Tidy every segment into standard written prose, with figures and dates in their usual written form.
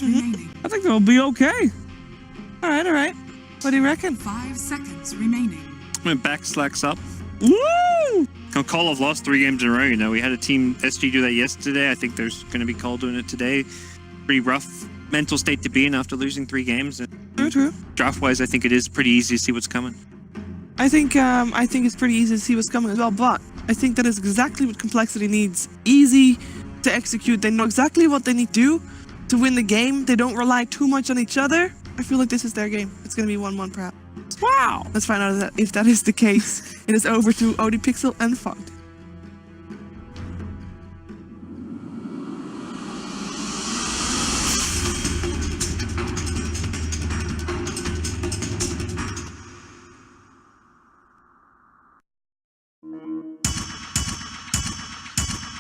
remaining. I think they'll be okay. All right. What do you reckon? 5 seconds remaining. When back slacks up. Woo! Call have lost 3 games in a row. You know, we had a team SG do that yesterday. I think there's going to be Call doing it today. Pretty rough mental state to be in after losing 3 games. True. Draft-wise, I think it is pretty easy to see what's coming. I think it's pretty easy to see what's coming as well, but I think that is exactly what CompLexity needs. Easy to execute. They know exactly what they need to do to win the game. They don't rely too much on each other. I feel like this is their game. It's going to be 1-1 perhaps. Wow! Let's find out if that is the case. It is over to ODPixel and Font.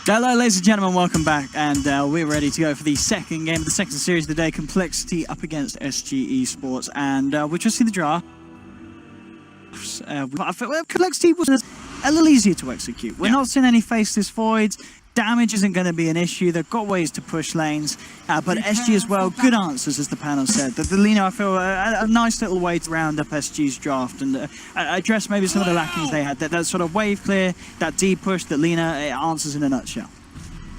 Hello ladies and gentlemen, welcome back, and we're ready to go for the second game of the second series of the day, CompLexity up against SG Esports, and we've just seen the draft. CompLexity was a little easier to execute. We're not seeing any faceless voids, damage isn't going to be an issue, they've got ways to push lanes, but SG as well, good answers as the panel said. The Lina, I feel, a nice little way to round up SG's draft and address maybe some of the lackings they had. That sort of wave clear, that deep push that Lina answers in a nutshell.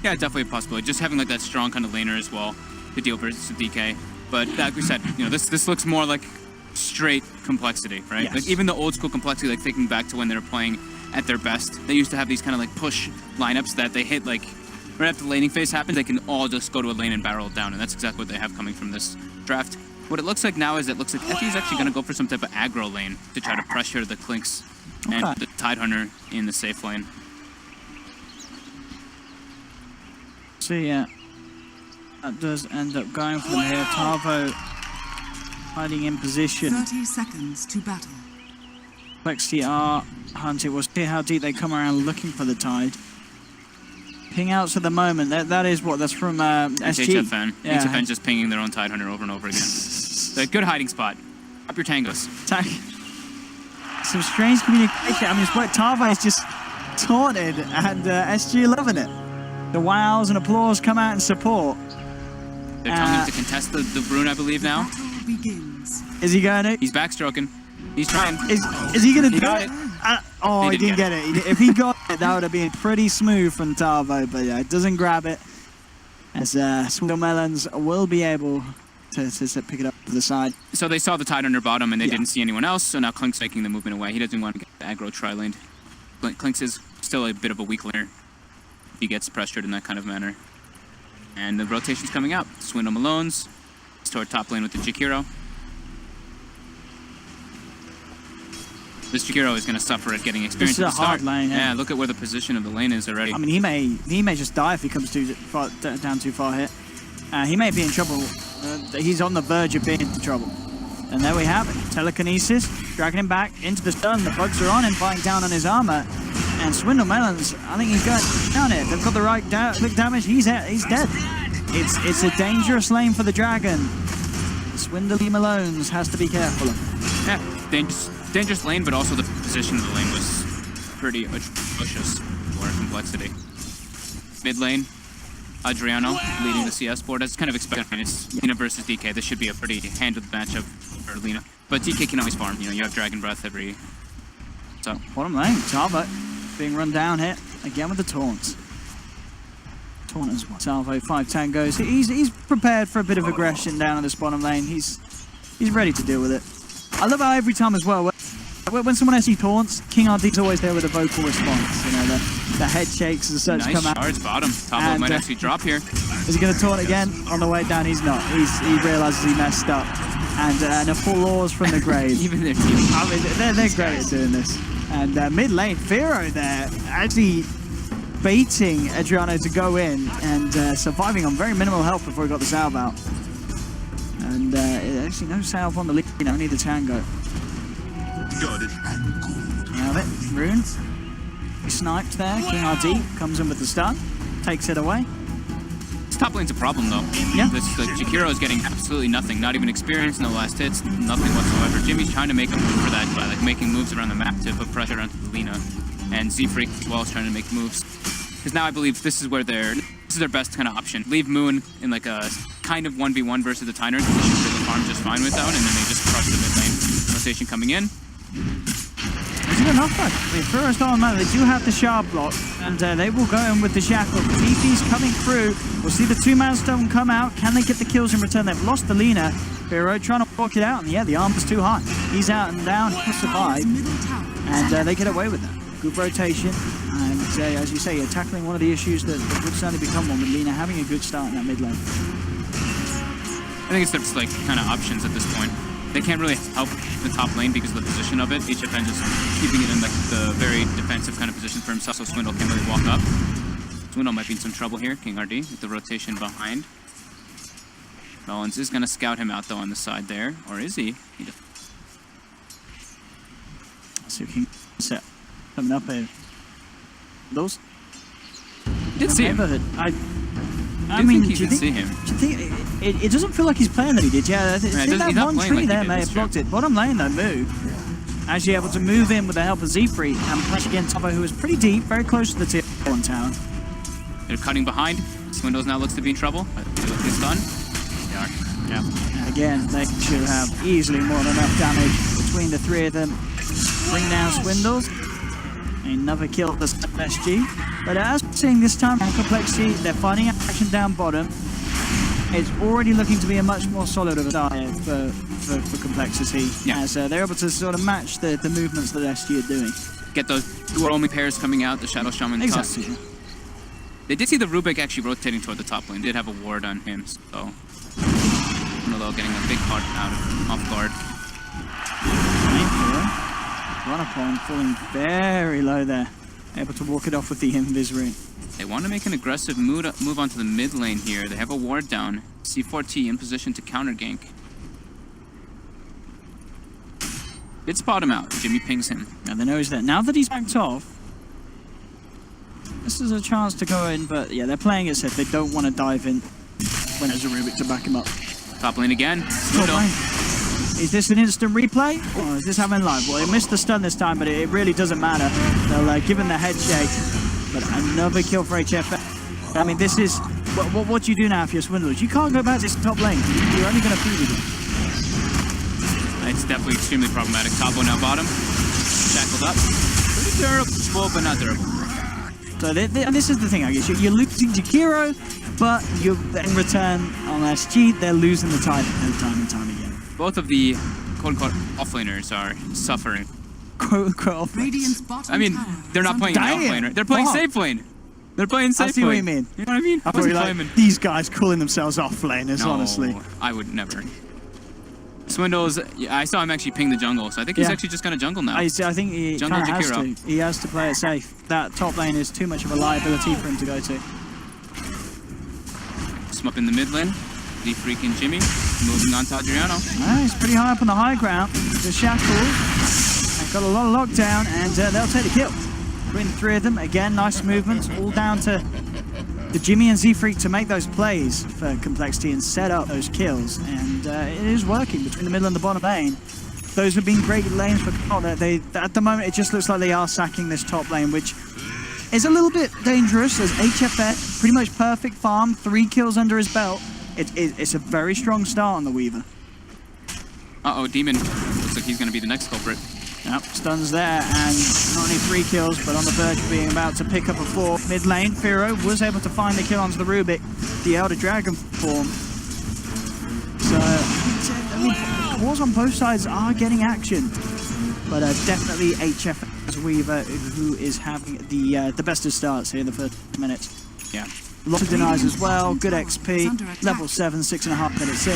Yeah, definitely a possibility. Just having like that strong kind of laner as well to deal versus DK. But like we said, you know, this looks more like straight CompLexity, right? Yes. Like even the old school CompLexity, like thinking back to when they were playing at their best, they used to have these kind of like push lineups that they hit like right after the laning phase happens, they can all just go to a lane and barrel it down, and that's exactly what they have coming from this draft. What it looks like now is it looks like SG is actually going to go for some type of aggro lane to try to pressure the Clinks and the Tidehunter in the safe lane. So yeah, that does end up going for them here. Tarvo hiding in position. 30 seconds to battle. CompLexity are hunting. We'll see how deep they come around looking for the Tide. Ping outs at the moment. That is what? That's from SG. HFN. Yeah. HFN just pinging their own Tidehunter over and over again. It's a good hiding spot. Up your tangos. Some strange communication. I mean, it's what Tarvo is just taunted, and SG loving it. The wows and applause come out in support. They're telling him to contest the rune, I believe, now. Battle begins. Is he going to? He's backstroking. He's trying. Is he going to do it? Oh, he didn't get it. If he got it, that would have been pretty smooth from Tarvo, but yeah, it doesn't grab it. As Swindle Melons will be able to pick it up to the side. So they saw the Tide under bottom and they didn't see anyone else, so now Klink's taking the movement away. He doesn't want to get the aggro tri-laned. Klink's is still a bit of a weak laner. He gets pressured in that kind of manner. And the rotation's coming out. Swindle Malones toward top lane with the Jakiro. This Jakiro is going to suffer at getting experience at the start. This is a hard lane, yeah, look at where the position of the lane is already. I mean, he may just die if he comes down too far here. He may be in trouble. He's on the verge of being in trouble. And there we have it. Telekinesis, dragging him back into the stun. The bugs are on him, biting down on his armor. And Swindle Melons, I think he's going down it. They've got the right click damage. He's dead. It's a dangerous lane for the dragon. Swindle Malones has to be careful of. Yeah, dangerous lane, but also the position of the lane was pretty atrocious for CompLexity. Mid lane, Adriano leading the CS board. As kind of expected. I mean, it's Lina versus DK. This should be a pretty handled matchup for Lina. But DK can always farm. You know, you have Dragon Breath every. So bottom lane, Tarvo being run down here again with the taunts. Taunt as well. Salvo 5 tangos. He's prepared for a bit of aggression down in this bottom lane. He's ready to deal with it. I love how every time as well, when someone actually taunts, King RD's always there with a vocal response. You know, the head shakes and such come out. Nice shards bottom. Top lane might actually drop here. Is he going to taunt again? On the way down, he's not. He realizes he messed up. And a full laws from the grave. Even their team. I mean, they're great at doing this. And mid lane, Firo there, actually baiting Adriano to go in and surviving on very minimal health before he got the salve out. And actually no salve on the lead, only the tango. Got it. Have it, Rune. He sniped there, King RD comes in with the stun, takes it away. This top lane's a problem though. Yeah. The Jakiro is getting absolutely nothing, not even experience, no last hits, nothing whatsoever. Jimmy's trying to make a move for that by like making moves around the map to put pressure onto the Lina. And Z-Freak as well is trying to make moves. Because now I believe this is their best kind of option. Leave Moon in like a kind of 1v1 versus the Tyner. They should play the farm just fine without, and then they just crush the mid lane. Rotation coming in. Is it enough though? I mean, first on man, they do have the sharp block, and they will go in with the shackle. TP's coming through. We'll see the two-man stone come out. Can they get the kills in return? They've lost the Lina. Firo trying to walk it out, and yeah, the arm is too high. He's out and down. He'll survive, and they get away with that. Good rotation, and as you say, you're tackling one of the issues that would certainly become one with Lina having a good start in that mid lane. I think it's their like kind of options at this point. They can't really help the top lane because of the position of it. HFN just keeping it in like the very defensive kind of position for himself, so Swindle can't really walk up. Swindle might be in some trouble here. King RD with the rotation behind. Mullins is going to scout him out though on the side there, or is he? Let's see if he can set coming up here. Those. Did see him. I mean, think you can see him. Do you think it doesn't feel like he's playing that he did? Yeah, I think that one tree like there may have blocked it. Bottom lane though, move. Actually able to move in with the help of Z-Free and push against Tavo, who is pretty deep, very close to the tier 1 tower. They're cutting behind. Swindles now looks to be in trouble. They look this done. They are. Yeah. Again, they should have easily more than enough damage between the three of them. Bring down Swindles. Another kill at the SG. But as we're seeing this time on CompLexity, they're finding action down bottom. It's already looking to be a much more solid of a start here for CompLexity. Yeah. As they're able to sort of match the movements that SG are doing. Get those dual roaming pairs coming out, the Shadow Shaman Tusk. Exactly. They did see the Rubik actually rotating toward the top lane. Did have a ward on him, so Milo getting a big part out of off guard. Run upon falling very low there. Able to walk it off with the Invis Rune. They want to make an aggressive move onto the mid lane here. They have a ward down. C4T in position to counter gank. Did spot him out. Jimmy pings him. Now they know he's there. Now that he's backed off, this is a chance to go in, but yeah, they're playing it safe. They don't want to dive in when there's a Rubik to back him up. Top lane again. Top lane. Is this an instant replay, or is this happening live? Well, he missed the stun this time, but it really doesn't matter. They'll give him the head shake, but another kill for HF. I mean, this is... What do you do now if you're Swindlers? You can't go back to this top lane. You're only going to feed it. It's definitely extremely problematic. Tabo now bottom. Shackled up. Pretty durable, but not durable. So and this is the thing, I guess. You're losing to Kiro, but in return on SG, they're losing the tide time and time again. Both of the quote-unquote offlaners are suffering. Quote-unquote offlaners. I mean, they're not playing offlane, right? They're playing safe lane. They're playing safe lane. I see what you mean. You know what I mean? I thought you like these guys calling themselves offlaners, no, honestly. I would never. Swindles, yeah, I saw him actually ping the jungle, so I think he's actually just going to jungle now. I think he jungle has to. He has to play it safe. That top lane is too much of a liability for him to go to. Smup in the mid lane. The freaking Jimmy moving on to Adriano. He's pretty high up on the high ground. The shackles. Got a lot of lockdown, and they'll take the kill. Between the three of them, again, nice movements, all down to the Jimmy and Z-Freak to make those plays for CompLexity and set up those kills. And it is working between the middle and the bottom lane. Those have been great lanes for CompLexity. At the moment, it just looks like they are sacking this top lane, which is a little bit dangerous as HFF, pretty much perfect farm, 3 kills under his belt. It's a very strong start on the Weaver. Uh-oh, Demon. Looks like he's going to be the next culprit. Yep, stuns there, and not only 3 kills, but on the verge of being about to pick up a 4. Mid lane, Firo was able to find the kill onto the Rubik, the Elder Dragon form. So, I mean, cores on both sides are getting action, but definitely HF as Weaver, who is having the best of starts here in the first minutes. Yeah. Lots of denies as well, good XP, level 7, 6.5 minutes in,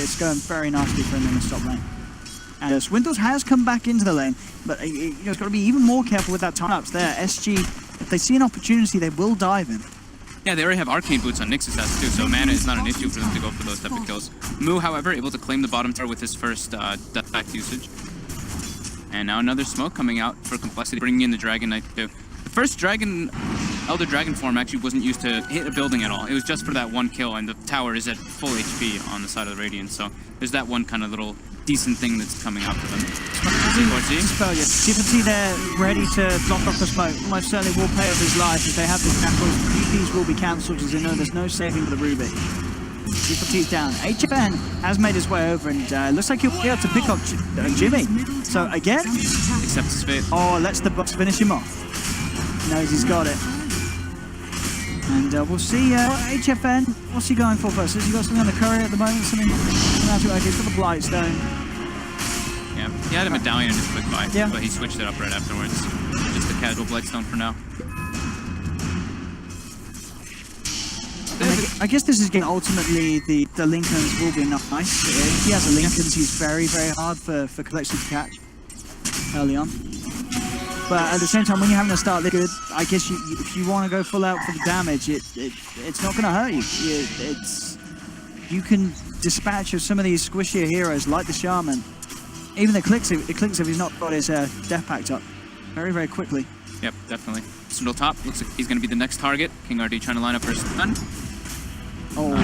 it's going very nicely for him in the top lane. And Swindles has come back into the lane, but he's got to be even more careful with that time-ups there. SG, if they see an opportunity, they will dive in. Yeah, they already have arcane boots on Nyx's ass too, so mana is not an issue for them to go for those type of kills. Mu, however, able to claim the bottom tower with his first death pact usage. And now another smoke coming out for CompLexity, bringing in the Dragon Knight too. The first Elder Dragon form actually wasn't used to hit a building at all. It was just for that one kill, and the tower is at full HP on the side of the Radiant, so there's that one kind of little decent thing that's coming out for them. Givenchy there, ready to block off the smoke. Most certainly will pay off his life if they have the shackles. PPs will be cancelled as they know there's no saving for the Rubik. Difficulty's down. HFN has made his way over and looks like he'll be able to pick up Jimmy. So again, Accepts his fate. oh, lets the box finish him off. Knows he's got it. And we'll see HFN. What's he going for first? Has he got something on the curry at the moment? Something? Okay, he's got the Blightstone. Yeah, he had a medallion in his quick buy, Yeah. but he switched it up right afterwards. Just a casual Blightstone for now. I guess this is getting ultimately the Lincolns will be enough nice. If he has a Lincolns, he's very, very hard for Complexity to catch early on. But at the same time, when you're having to start this good, I guess if you want to go full out for the damage, it's not going to hurt you. You can dispatch of some of these squishier heroes like the Shaman. Even the Eclipse if he's not got his death pact up very, very quickly. Yep, definitely. Swindle top. Looks like he's going to be the next target. King RD trying to line up for his stun. Oh,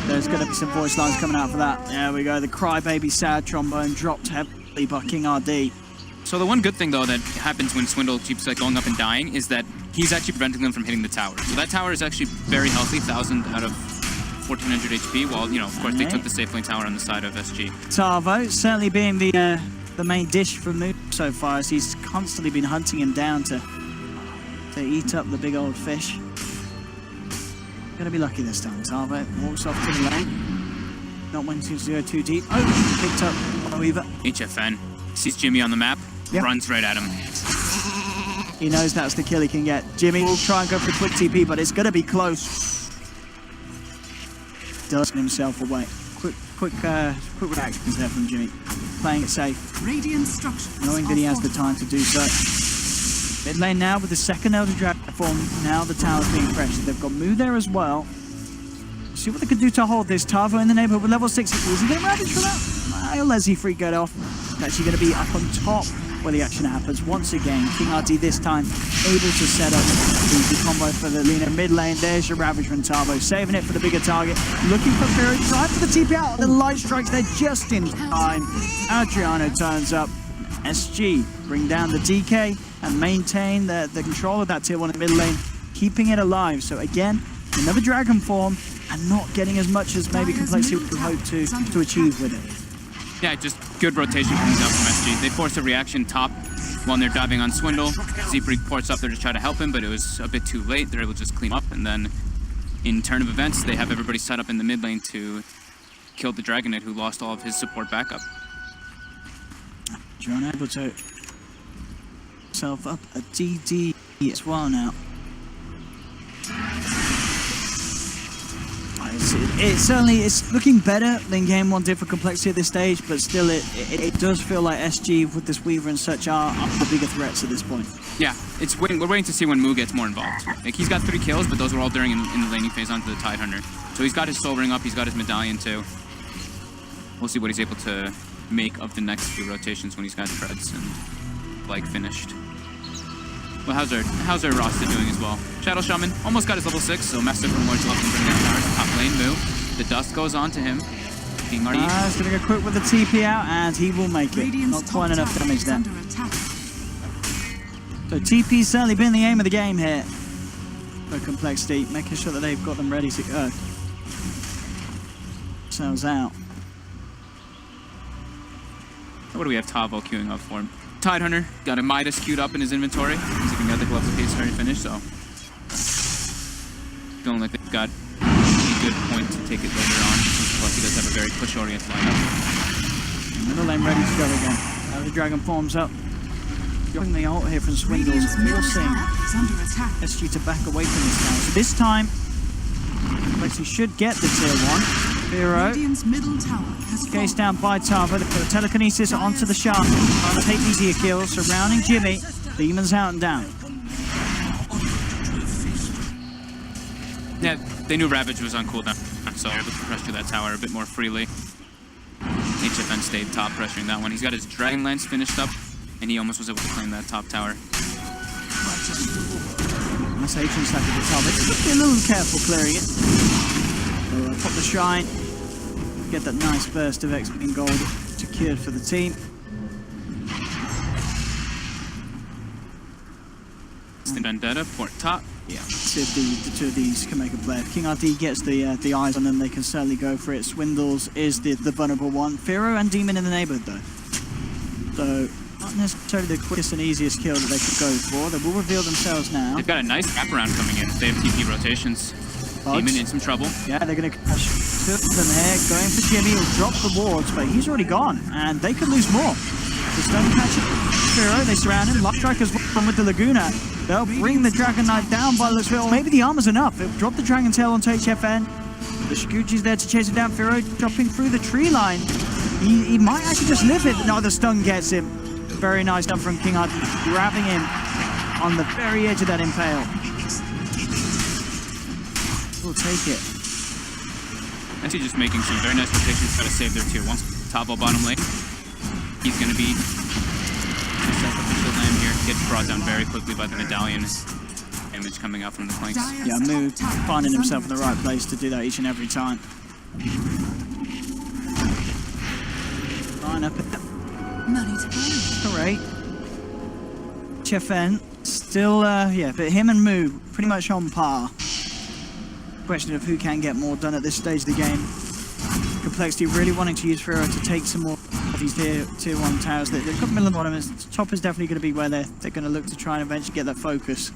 there's going to be some voice lines coming out for that. There we go. The crybaby sad trombone dropped heavily by King RD. So the one good thing, though, that happens when Swindle keeps like going up and dying is that he's actually preventing them from hitting the tower. So that tower is actually very healthy, 1,000 out of 1,400 HP, while, you know, of course, they took the safe lane tower on the side of SG. Tavo certainly being the main dish for Moon so far, as he's constantly been hunting him down to eat up the big old fish. Gonna be lucky this time. Tavo walks off to the lane. Not wanting to go too deep. Oh, picked up Weaver. HFN sees Jimmy on the map, Yep. runs right at him. He knows that's the kill he can get. Jimmy will try and go for a quick TP, but it's gonna be close. Does himself away. Quick reactions there from Jimmy. Playing it safe, Radiant structures. knowing that he has the time to do so. Mid lane now with the second Elder Dragon form. Now the tower's being pressured. They've got Moo there as well. See what they can do to hold this. Tavo in the neighborhood with level 6. Is he going to ravage for that? I'll let Z-Free get off. Actually going to be up on top where the action happens. Once again, King RD this time able to set up the combo for the Lina mid lane. There's your ravage from Tavo. Saving it for the bigger target. Looking for Fury. Trying for the TP out. The light strikes there just in time. Adriano turns up. SG bring down the DK and maintain the control of that tier 1 in mid lane, keeping it alive. So again, another dragon form and not getting as much as maybe Complexity would hope to achieve with it. Yeah, just good rotation coming down from SG. They force a reaction top when they're diving on Swindle. Z-Freak ports up there to try to help him, but it was a bit too late. They're able to just clean up, and then in turn of events, they have everybody set up in the mid lane to kill the Dragonet, who lost all of his support backup. John able to self up a DD as well now. It certainly is looking better than Game 1 did for Complexity at this stage, but still it does feel like SG with this Weaver and such are the bigger threats at this point. Yeah, we're waiting to see when Moo gets more involved. Like, he's got 3 kills, but those were all during in the laning phase onto the Tidehunter. So he's got his soul ring up, he's got his medallion too. We'll see what he's able to make of the next few rotations when he's got treads and like finished. Well, how's our roster doing as well? Shadow Shaman almost got his level 6, so Master from Lord's helping bring down towers. Top lane Moo. The dust goes on to him. King RD. He's gonna go quick with the TP out, and he will make it. Radiant's Not quite top enough tower damage is there. under attack. So TP's certainly been the aim of the game here for Complexity, making sure that they've got them ready to go. Sells out. What do we have Tavo queuing up for him? Tidehunter got a Midas queued up in his inventory. He's even got the gloves of haste already finished, so feeling like they've got a good point to take it later on. Plus, he does have a very push-oriented lineup. Middle lane ready to go again. Now the dragon forms up. Dropping the ult here from Swindles, Radiant's middle forcing tower is under attack. SG to back away from this now. So this time, Complexity should get the tier 1. Hero. Radiant's middle tower has Case fallen. down by Tavo. They put a telekinesis onto the Shaman. Trying to take easier kills. Surrounding Jimmy. Demons out and down. Yeah, they knew Ravage was on cooldown, so able to pressure that tower a bit more freely. HFN stayed top, pressuring that one. He's got his Dragon Lance finished up, and he almost was able to claim that top tower. That's H stuck at the top. It's just be a little careful clearing it. So pop the Shrine. Get that nice burst of XP and gold secured for the team. It's the Vendetta, port top. Yeah, see if the two of these can make a play. If King RD gets the eyes on them, they can certainly go for it. Swindles is the vulnerable one. Firo and Demon in the neighborhood, though. So, not necessarily the quickest and easiest kill that they could go for. They will reveal themselves now. They've got a nice wraparound coming in. They have TP rotations. Bugs. Demon in some trouble. Yeah, they're going to catch two of them here. Going for Jimmy. He'll drop the wards, but he's already gone. And they could lose more. The stone catches Firo. They surround him. Luck Strike as well with the Laguna. They'll bring the Dragon Knight down by the looks of it. Or maybe the armor's enough. It'll drop the Dragon Tail onto HFN. The Shiguchi's there to chase him down. Firo dropping through the tree line. He might actually just live it. No, the stun gets him. Very nice stuff from King Art, grabbing him on the very edge of that impale. We'll take it. Actually just making some very nice rotations, try to save their tier 1. Top or bottom lane. He's going to be sacrificial lamb here. Gets brought down very quickly by the medallion. Damage coming out from the flanks. Yeah, Moo finding himself in the right place to do that each and every time. Line up at Money to play. Great. HFN still, yeah, but him and Moo pretty much on par. Question of who can get more done at this stage of the game. CompLexity really wanting to use Firo to take some more of these tier 1 towers. They've got middle and bottom. Top is definitely going to be where they're going to look to try and eventually get that focus.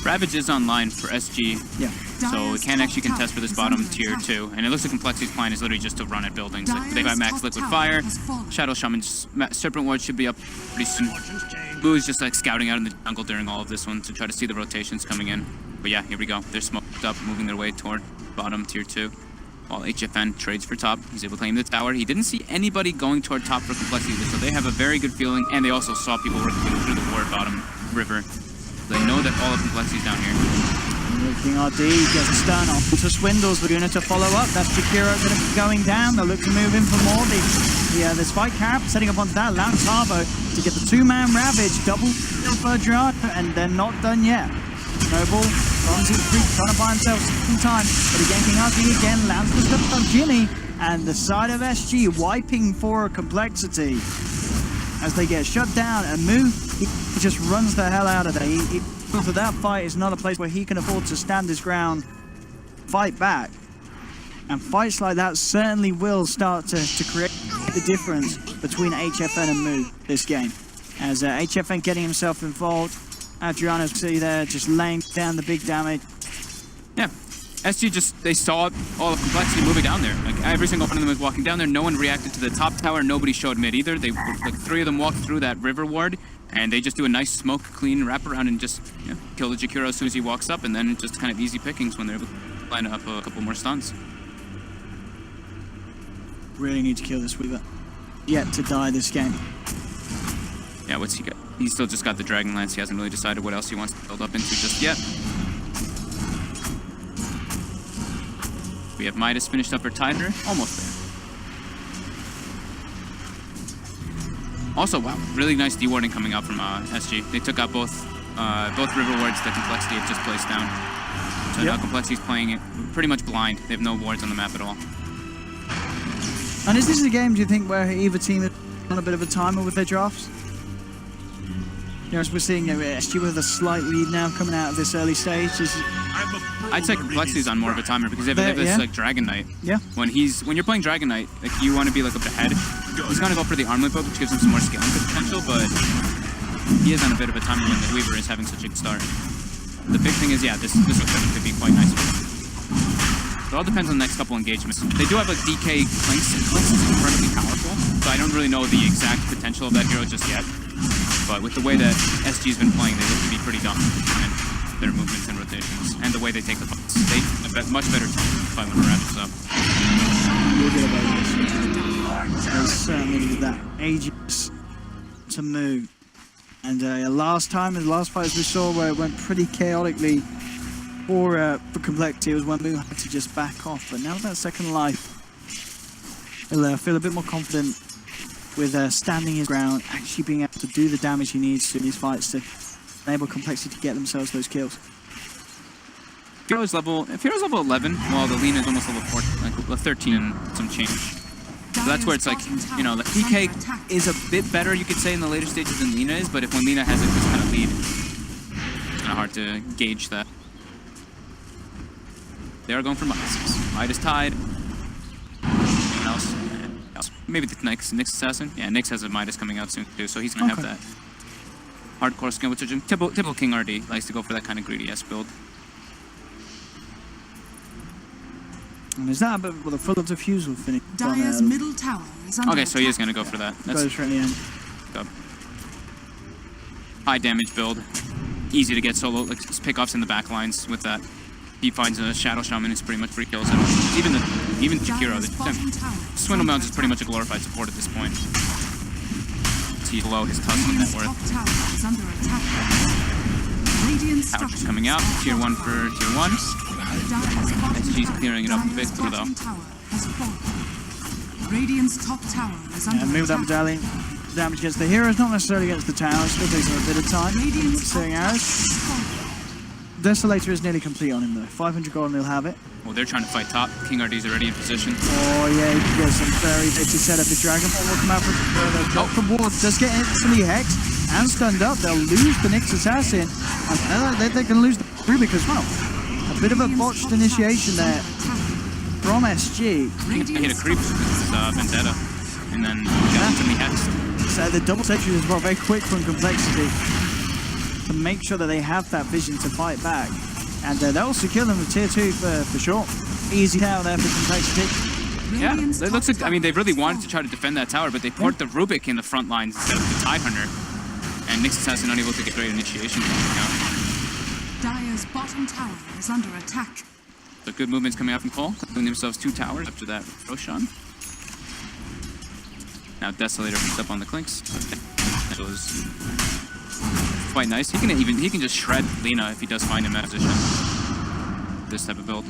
Ravage is online for SG. Yeah. So it can actually contest for this bottom tier 2. And it looks like CompLexity's plan is literally just to run at buildings. Like, they've got max liquid fire. Shadow Shaman's Serpent Ward should be up pretty soon. Blue is just like scouting out in the jungle during all of this one to try to see the rotations coming in. But yeah, here we go. They're smoked up, moving their way toward bottom tier 2. While HFN trades for top. He's able to claim the tower. He didn't see anybody going toward top for CompLexity, so they have a very good feeling. And they also saw people working through the ward bottom river. They know that all of CompLexity's down here. King RD gets a stun off to Swindles. Laguna to follow up. That's Jakiro going to be going down. They'll look to move in for more. The Spike Carp setting up onto that. Loud Tarbo to get the 2-man Ravage. Double for Adriano, and they're not done yet. Snowball runs in creep, trying to buy himself some time. But again, King RD again lands the stuff on Jimmy. And the side of SG wiping for CompLexity as they get shut down, and Moo, he just runs the hell out of there. He feels that that fight is not a place where he can afford to stand his ground, fight back. And fights like that certainly will start to create the difference between HFN and Moo this game. As HFN getting himself involved, Adriano's see there just laying down the big damage. Yeah. SG just, they saw all of CompLexity moving down there. Like, every single one of them was walking down there. No one reacted to the top tower. Nobody showed mid either. They, like, 3 of them walked through that river ward, and they just do a nice smoke, clean wraparound and just, you know, kill the Jakiro as soon as he walks up, and then just kind of easy pickings when they're able to line up a couple more stuns. Really need to kill this Weaver. Yet to die this game. Yeah, what's he got? He's still just got the Dragon Lance. He hasn't really decided what else he wants to build up into just yet. We have Midas finished up her Tider. Almost there. Also, wow, really nice dewarding coming out from SG. They took out both river wards that CompLexity had just placed down. So now CompLexity's playing it pretty much blind. They have no wards on the map at all. And is this a game, do you think, where either team is on a bit of a timer with their drafts? You know, as we're seeing SG with a slight lead now coming out of this early stage. I'd say CompLexity's on more of a timer because they have this like Dragon Knight. Yeah. When you're playing Dragon Knight, like you want to be like up ahead. He's gonna go for the armlet build, which gives him some more scaling potential, but he is on a bit of a timer when the Weaver is having such a good start. The big thing is, yeah, this equipment could be quite nice for him. It all depends on the next couple engagements. They do have like DK Clinks, and Clinks is incredibly powerful, so I don't really know the exact potential of that hero just yet. But with the way that SG's been playing, they look to be pretty dominant in their movements and rotations, and the way they take the fights. They have much better time to fight when the Ravage up. We'll get about this. They certainly need that ages to move. And last time, in the last fights we saw where it went pretty chaotically for CompLexity, it was when Moo had to just back off. But now with that second life, he'll feel a bit more confident with standing his ground, actually being able to do the damage he needs to in these fights to enable CompLexity to get themselves those kills. Hero's level 11, while the Lina is almost level 14, like 13 and some change. So that's where it's like, you know, like DK is a bit better, you could say, in the later stages than Lina is, but when Lina has it, this kind of lead, kind of hard to gauge that. They are going for Midas. Midas tied. Anyone else? Maybe the Nyx assassin. Yeah, Nyx has a Midas coming out soon too, so he's gonna have that hardcore skill. Which is typical King RD likes to go for that kind of greedy S build. And is that a bit with a full diffusal finish? Dire's middle tower is under Okay, so he is attack. gonna go for that. That's Goes right in the end. good. High damage build. Easy to get solo like pickoffs in the back lines with that. He finds a Shadow Shaman, it's pretty much free kills. Even Jakiro, Dire's bottom tower is Swindle under Mounds is pretty much a attack. glorified support at this point. He's below his Tussle net Radiant's top worth. tower is under attack. Radiant Tower just structures coming out. are Tier 1 fortified. for Tier 1. Dire's bottom SG's tower- clearing it up a bit, Dire's though. bottom tower has fallen. Radiant's top tower is under And move that attack. medallion. Damage against the heroes, not necessarily against the tower. Still takes him a bit of time. Radiant's top Seeing tower arrows. has fallen. Desolator is nearly complete on him though. 500 gold and he'll have it. Well, they're trying to fight top. King RD's already in position. Oh yeah, he can get some very tasty setup. The Dragonball will come out from the drop from ward. Does get instantly hexed and stunned up. They'll lose the Nyx assassin. And they're going to lose the Rubik as well. A bit of a botched initiation there from SG. I hit a creep with Vendetta. And then got instantly hexed. So the double sentry as well, very quick from CompLexity to make sure that they have that vision to fight back. And they'll secure them with tier 2 for sure. Easy tower there for CompLexity. Yeah, Radiant's it looks top like, I mean, they tower really has wanted to fallen. try to defend that tower, but they port the Rubik in the front lines instead of the Tidehunter. And Nyx Assassin unable to get great initiation. Dire's bottom tower is under attack. So good movements coming out from Cole, doing themselves 2 towers after that Roshan. Now Desolator picks up on the Clinks. That was quite nice. He can just shred Lina if he does find him in position. This type of build.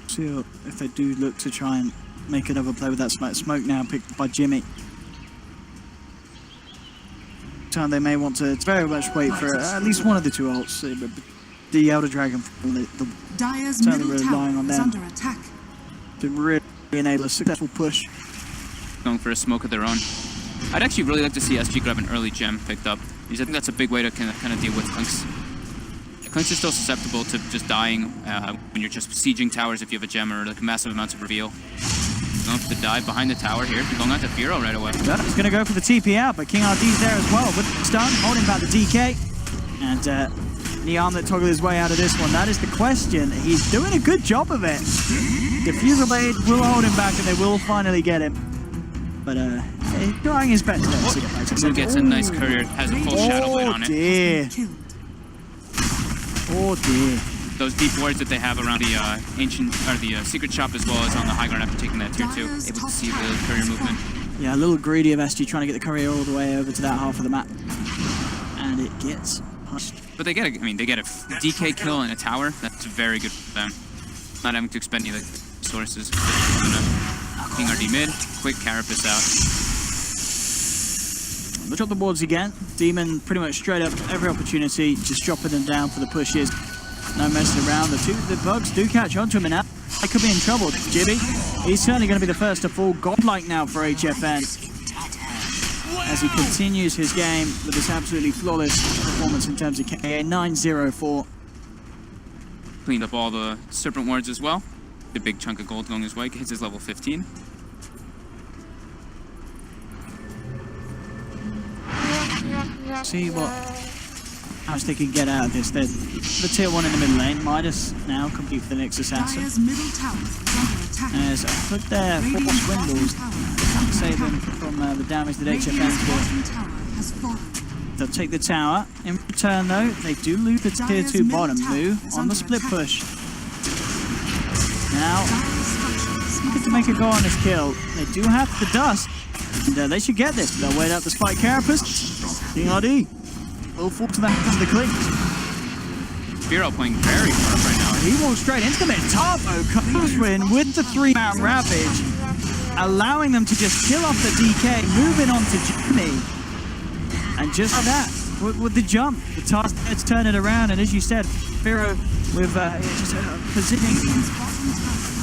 See if they do look to try and make another play with that smoke now picked by Jimmy. Time they may want to very much wait for at least one of the 2 ults. The Elder Dragon, the Dire's Certainly middle relying tower on is them. under attack. to really enable a successful push. Going for a smoke of their own. I'd actually really like to see SG grab an early gem picked up, because I think that's a big way to kind of deal with Clinks. Clinks are still susceptible to just dying when you're just sieging towers if you have a gem or like massive amounts of reveal. Going for the dive behind the tower here, going out to Firo right away. Yeah, he's going to go for the TP out, but King RD's there as well with the stun, holding back the DK. And Niam that toggled his way out of this one. That is the question. He's doing a good job of it. Diffusal Blade will hold him back and they will finally get him. But he's trying his best there to get back to Who gets a nice courier, has a full Shadow Blade on it. Dear. Killed. Oh dear. Those deep wards that they have around the ancient, or the secret shop as well as on the high ground after taking that tier 2. Able to see the courier movement. Yeah, a little greedy of SG trying to get the courier all the way over to that half of the map. And it gets punched. But they get a DK kill in a tower. That's very good for them. Not having to expend any of the resources. King RD mid, quick carapace out. Look up the boards again. Demon pretty much straight up every opportunity, just dropping them down for the pushes. No messing around. The bugs do catch onto him, and now they could be in trouble. Jibby, he's certainly going to be the first to fall godlike now for HFN as he continues his game with this absolutely flawless performance in terms of KA 9-0-4. Cleaned up all the serpent wards as well. The big chunk of gold going his way. Hits his level 15. See what else they can get out of this. They're the tier 1 in the middle lane. Midas now complete for the Nyx assassin. Dire's middle tower is under attack. There's a put there 4 Radiant's bottom swindles. tower is Save under them attack. from the damage that Radiant's HFN's doing. bottom tower has fallen. They'll take the tower. In return, though, they do lose the tier Dire's 2 middle bottom tower move is on under the split attack. push. Now, Dire's structures are good to make a go on this kill. They do have the dust. And they should get this. They'll wait out the spike carapace. King RD will fall to the hands of the Clinks. Firo playing very hard right now. He walks straight into them. Tavo comes in with the 3-man ravage, allowing them to just kill off the DK, moving on to Jimmy. And just like that, with the jump, the task let's turn it around. And as you said, Firo with just positioning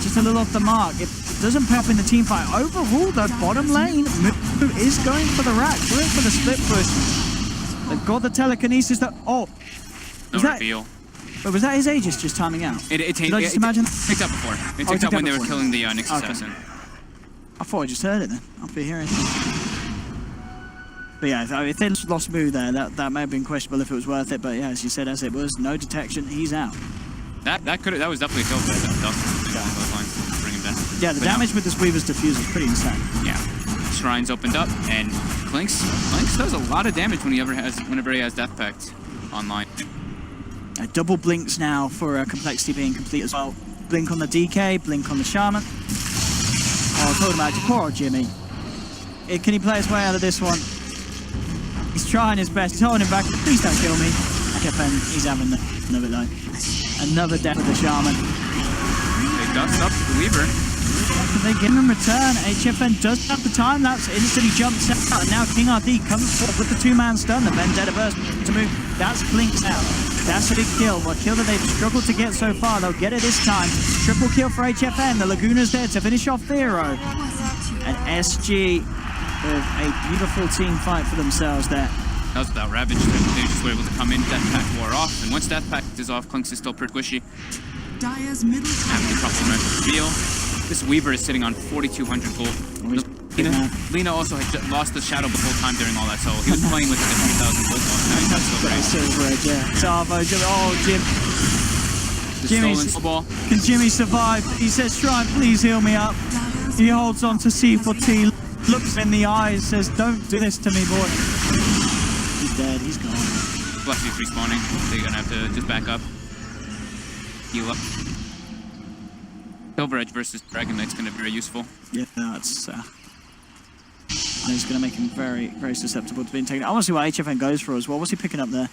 just a little off the mark. It doesn't pop in the team fight. Overall, the bottom lane Moo is going for the rack, going for the split push. They've got the telekinesis that... Oh! No Was that, reveal. but was that his Aegis just timing out? Did I just imagine? picked up before. It Oh, picked up when they were before. killing the Nyx Okay. assassin. I thought I just heard it then. I'll be hearing it. But yeah, if they lost Moo there, that may have been questionable if it was worth it. But yeah, as you said, as it was, no detection, he's out. That was definitely killed by that those lines. Bring him down. Yeah, the But no. damage with this Weaver's diffuse is pretty insane. Yeah. Shrines opened up, and Clinks does a lot of damage whenever he has Death Pact online. Double blinks now for Complexity being complete as well. Blink on the DK, blink on the Shaman. Oh, talking about poor old Jimmy. Can he play his way out of this one? He's trying his best. He's holding him back. Please don't kill me. And he's having another though. Another death of the Shaman. They dust up the Weaver. Can they give him return? HFN does have the time lapse. Instantly jumps out. And now King RD comes forward with the two-man stun. The Vendetta burst to move. That's Blinks out. That's a big kill. A kill that they've struggled to get so far. They'll get it this time. Triple kill for HFN. The Laguna's there to finish off Thero. And SG with a beautiful team fight for themselves there. That was without Ravage. They just were able to come in. Death Pact wore off. And once Death Pact is off, Clinks is still pretty squishy. Dire's middle After tower complement reveal. This Weaver is sitting on 4,200 gold. Lena also had lost the shadow the whole time during all that, so he was playing with like a 3,000 gold ball. Now he's got Silver Edge. Silver Edge, yeah. Savo, oh, Jim. The Jimmy's- stolen ball. Can Jimmy survive? He says, Shrine, please heal me up. He holds on to C4T, looks in the eyes, says, don't do this to me, boy. He's dead, he's gone. Fluffy's respawning. They're gonna have to just back up. Heal up. Silver Edge versus Dragon Knight's gonna be very useful. Yeah, that's... he's going to make him very, very susceptible to being taken. I want to see what HFN goes for as well. What's he picking up there?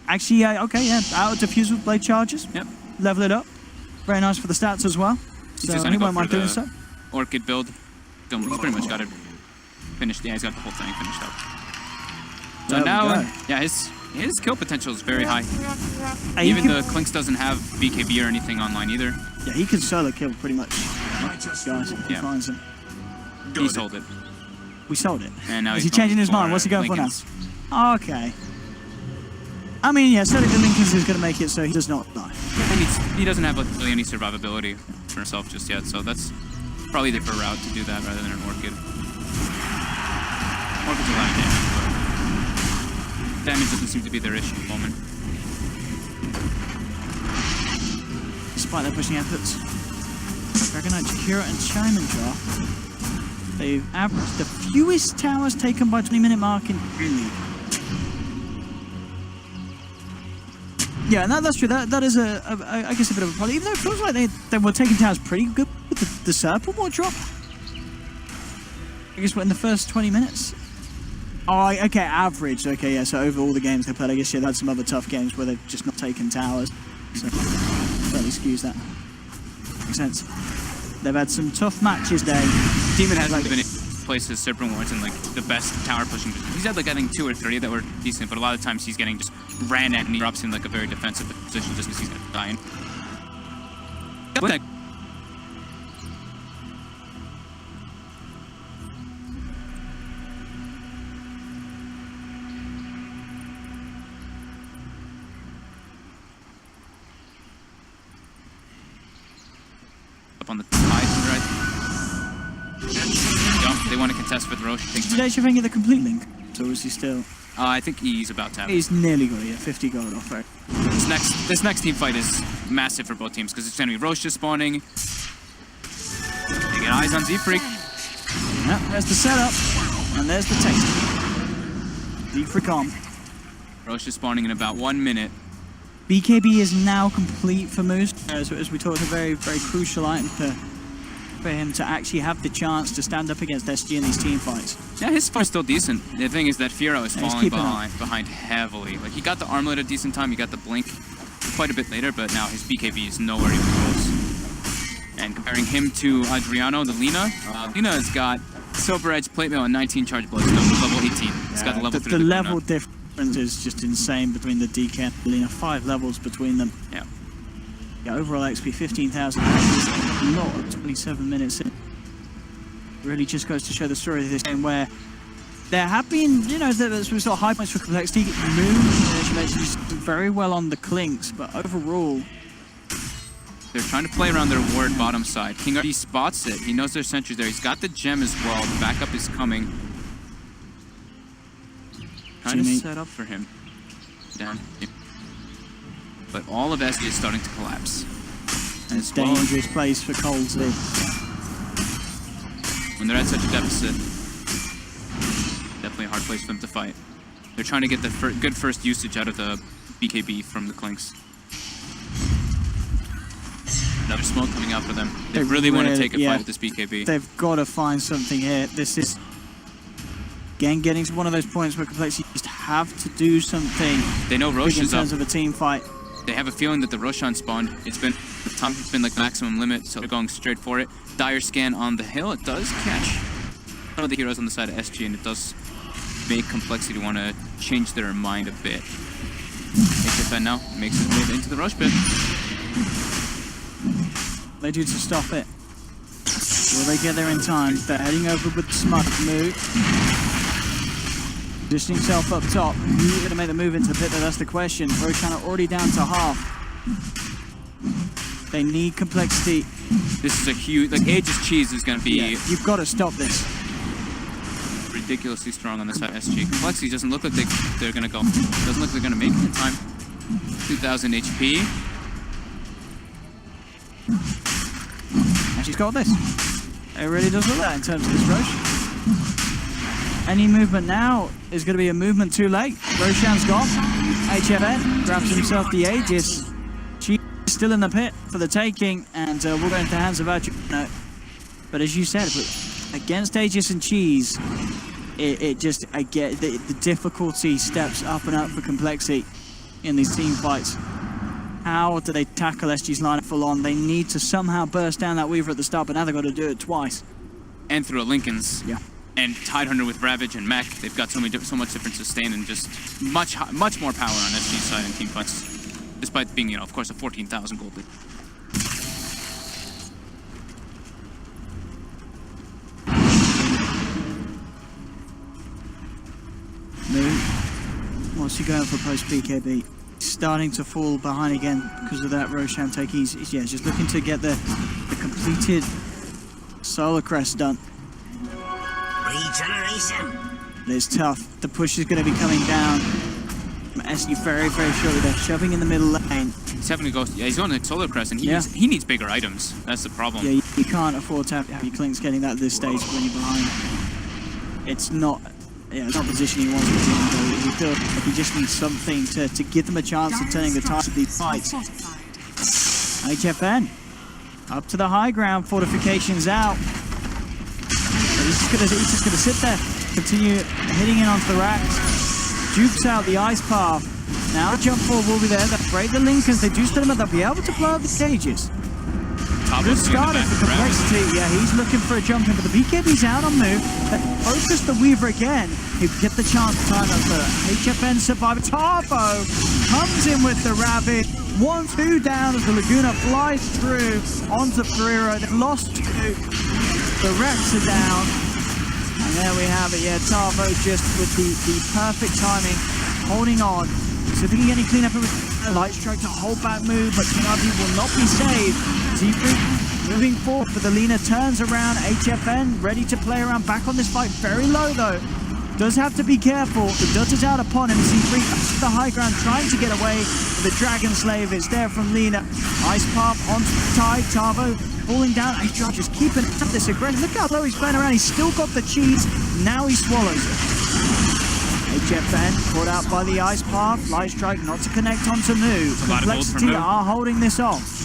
Actually, yeah, okay, yeah. Out of diffuse with blade charges. Yep. Level it up. Very nice for the stats as well. He's So just he gonna go won't mind for doing the so. Orchid build. He's pretty much got it finished. Yeah, he's got the whole thing finished up. So There we now, go. yeah, his kill potential is very high. He Even can- the Clinks doesn't have BKB or anything online either. Yeah, he can solo kill pretty much. Guys, if he Yeah. finds them. He sold it. We sold it. And now Is he's he changing going his mind? for What's he going Lincoln's. for now? Okay. I mean, yeah, selling the Lincolns is going to make it so he does not die. And he doesn't have like, really any survivability for himself just yet, so that's probably the preferred route to do that rather than an Orchid. Orchid's a lot of damage, but damage doesn't seem to be their issue at the moment. Despite their pushing efforts. Dragonite, Jakira, and Shaman Jar. They've averaged the fewest towers taken by 20-minute mark in DreamLeague. Yeah, and that's true. That is I guess a bit of a problem. Even though it feels like they were taking towers pretty good with the Serpent drop. I guess what in the first 20 minutes. Oh, okay, average. Okay, yeah. So over all the games they played, I guess yeah, they had some other tough games where they've just not taken towers. So certainly skews that. Makes sense. They've had some tough matches there. Demon hasn't been in places Serpent Wards in like the best tower pushing position. He's had like I think 2 or 3 that were decent, but a lot of times he's getting just ran at and he drops in like a very defensive position just because he's gonna die. Got that. Up on the side, right? Yeah, they want to contest with Roche. Did HFN get the complete link? So is he still? I think he's about to have it. He's nearly got it. Yeah, 50 gold off right. This next team fight is massive for both teams because it's going to be Roche just spawning. They get eyes on Z-Freak. Yeah, there's the setup, and there's the taste. Z-Freak on. Roche is spawning in about 1 minute. BKB is now complete for Moose. As we talked, a very, very crucial item for him to actually have the chance to stand up against SG in these team fights. Yeah, his fight's still decent. The thing is that Fiero is Yeah, he's falling keeping up. behind heavily. Like he got the armlet at a decent time, he got the blink quite a bit later, but now his BKB is nowhere even close. And comparing him to Adriano, the Lina, Lina has got Silver Edge, Plate Mail, and 19 charge blows, level 18. It's got the level 3. The level difference is just insane between the DK and the Lina. 5 levels between them. Yeah. Yeah, overall XP 15,000. A lot of 27 minutes in. Really just goes to show the story of this game where There have been, you know, there's some sort of high points for Complexity. Moon, as you mentioned, is doing very well on the Clinks, but overall, They're trying to play around their ward bottom side. King RD spots it. He knows there's sentries there. He's got the gem as well. The backup is coming. Trying to set up for him. Down. But all of SE is starting to collapse. it's a dangerous place for Colsey. When they're at such a deficit, definitely a hard place for them to fight. They're trying to get the good first usage out of the BKB from the Clinks. Another smoke coming out for them. They really want to take a fight with this BKB. They've got to find something here. This is, again, getting to one of those points where Complexity just have to do something. They know Rosh is in up. terms of a team fight. They have a feeling that the Roshan spawned. It's been, the time has been like maximum limit, so they're going straight for it. Dire scan on the hill. It does catch one of the heroes on the side of SG, and it does make Complexity want to change their mind a bit. HFN now makes his move into the rush pit. They do to stop it. Will they get there in time? They're heading over with the smart move. Positioning himself up top. Who's going to make the move into the pit? That's the question. Roshan are already down to half. They need Complexity. This is a huge, like Aegis Cheese is going to be You've got to stop this. ridiculously strong on the side of SG. Complexity doesn't look like they're going to go. Doesn't look like they're going to make it in time. 2,000 HP. And she's got this. It really does look that in terms of this rush. Any movement now is going to be a movement too late. Roshan's gone. HFN grabs himself the Aegis. She's still in the pit for the taking, and we'll go into the hands of Arjuno. But as you said, against Aegis and Cheese, it just, I get the difficulty steps up and up for Complexity in these team fights. How do they tackle SG's line full on? They need to somehow burst down that Weaver at the start, but now they've got to do it twice. And through a Lincoln's. Yeah. And Tidehunter with Ravage and Mech, they've got so much different sustain and just much more power on SG's side in team fights, despite being, you know, of course, a 14,000 gold lead. Move. What's he going for post BKB? Starting to fall behind again because of that Roshan take. He's just looking to get the completed Solar Crest done. Regeneration. It's tough. The push is going to be coming down. SG very shortly. They're shoving in the middle lane. He's having to go. Yeah, he's on the Solar Crest, and he needs bigger items. That's the problem. Yeah, you can't afford to have your Clinks getting that at this stage when you're behind. It's not. Yeah, it's not positioning he wants to be in, though. He feels like he just needs something to give them a chance of turning the tide of these fights. HFN up to the high ground. Fortifications out. He's just gonna sit there, continue hitting in onto the racks. Jukes out the ice path. Now jump forward will be there. They'll break the Lincolns. They do still them, they'll be able to blow up the stages. Good starter for Complexity. Yeah, he's looking for a jump in, but the BKB's out on move. They focus the Weaver again. He'll get the chance to time up for HFN survivor. Tarbo comes in with the Rabbit. 1-2 down as the Laguna flies through onto Ferrero. They've lost 2. The Rex are down. And there we have it. Yeah, Tarbo just with the perfect timing, holding on. So if he can get any cleanup with a light strike to hold back move, but Kinabi will not be saved. Z3 moving forward, but the Lina turns around. HFN ready to play around, back on this fight. Very low though. Does have to be careful. The Dut is out upon him. Z3 up to the high ground, trying to get away. The Dragon Slave is there from Lina. Ice Path onto the tide. Tarvo falling down. H-Drop just keeping up this aggression. Look how low he's playing around. He's still got the cheese. Now he swallows it. HFN caught out by the Ice Path. Light Strike not to connect onto move. Complexity are holding this off.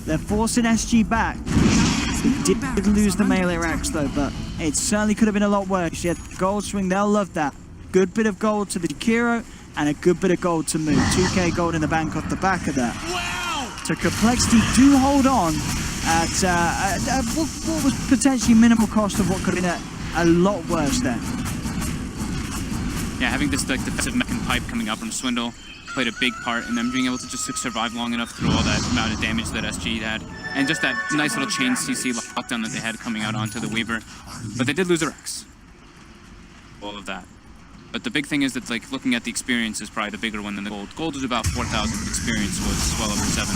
They're forcing SG back. They did lose the melee racks though, but it certainly could have been a lot worse. Yeah, gold swing, they'll love that. Good bit of gold to the Kiro and a good bit of gold to move. 2k gold in the bank off the back of that. Wow! So Complexity do hold on at what was potentially minimal cost of what could have been a lot worse there. Yeah, having this like defensive mech and pipe coming out from Swindle played a big part in them being able to just survive long enough through all that amount of damage that SG had. And just that nice little chain CC lockdown that they had coming out onto the Weaver. But they did lose the Rex. all of that. But the big thing is that, like, looking at the experience is probably the bigger one than the gold. Gold was about 4,000, but experience was well over 7.